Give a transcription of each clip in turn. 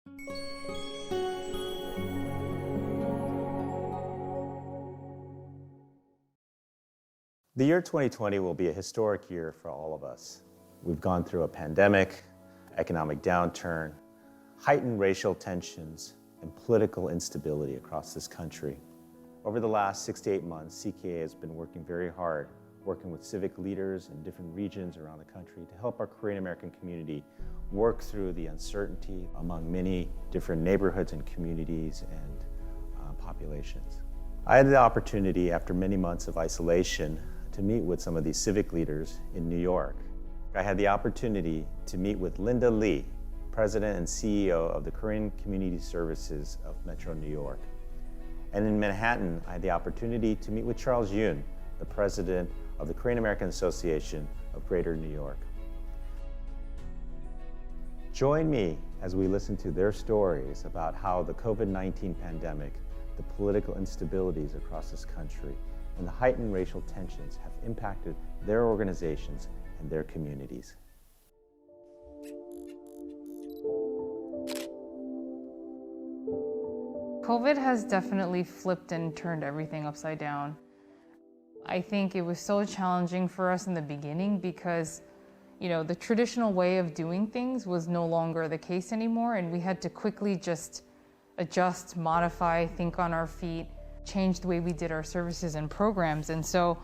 The year 2020 will be a historic year for all of us. We've gone through a pandemic, economic downturn, heightened racial tensions, and political instability across this country. Over the last 6 to 8 months, CKA has been working very hard, working with civic leaders in different regions around the country to help our Korean American community work through the uncertainty among many different neighborhoods and communities and populations. I had the opportunity, after many months of isolation, to meet with some of these civic leaders in New York. I had the opportunity to meet with Linda Lee, President and CEO of the Korean Community Services of Metro New York. And in Manhattan, I had the opportunity to meet with Charles Yoon, the President of the Korean American Association of Greater New York. Join me as we listen to their stories about how the COVID-19 pandemic, the political instabilities across this country, and the heightened racial tensions have impacted their organizations and their communities. COVID has definitely flipped and turned everything upside down. I think it was so challenging for us in the beginning because, the traditional way of doing things was no longer the case anymore, and we had to quickly just adjust, modify, think on our feet, change the way we did our services and programs. And so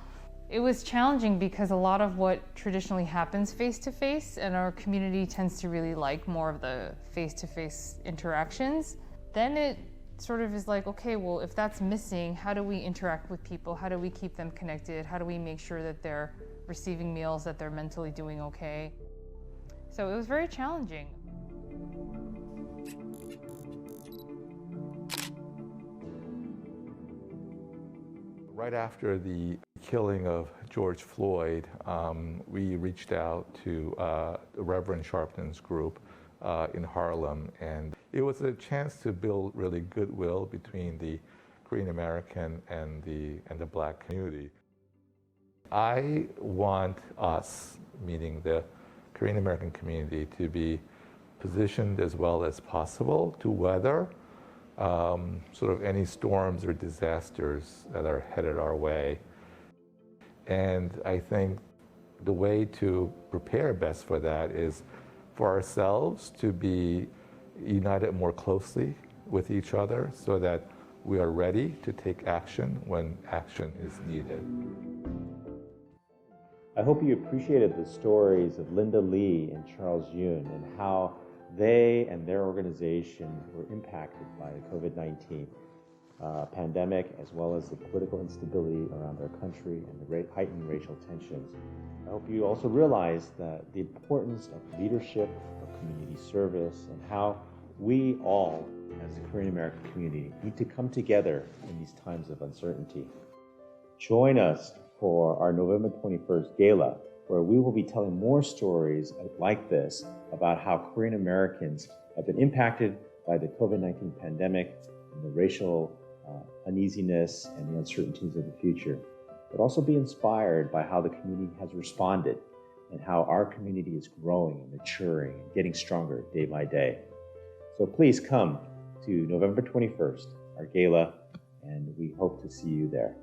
it was challenging because a lot of what traditionally happens face-to-face, and our community tends to really like more of the face-to-face interactions, then it sort of is like, okay, well, if that's missing, how do we interact with people? How do we keep them connected? How do we make sure that they're receiving meals, that they're mentally doing okay? So it was very challenging. Right after the killing of George Floyd, we reached out to Reverend Sharpton's group in Harlem, and it was a chance to build really goodwill between the Korean American and the Black community. I want us, meaning the Korean American community, to be positioned as well as possible to weather sort of any storms or disasters that are headed our way. And I think the way to prepare best for that is for ourselves to be united more closely with each other so that we are ready to take action when action is needed. I hope you appreciated the stories of Linda Lee and Charles Yoon and how they and their organization were impacted by the COVID-19 pandemic, as well as the political instability around our country and the heightened racial tensions. I hope you also realize that the importance of leadership, of community service, and how we all, as the Korean American community, need to come together in these times of uncertainty. Join us for our November 21st Gala, where we will be telling more stories like this about how Korean Americans have been impacted by the COVID-19 pandemic and the racial uneasiness and the uncertainties of the future, but also be inspired by how the community has responded and how our community is growing and maturing and getting stronger day by day. So please come to November 21st, our Gala, and we hope to see you there.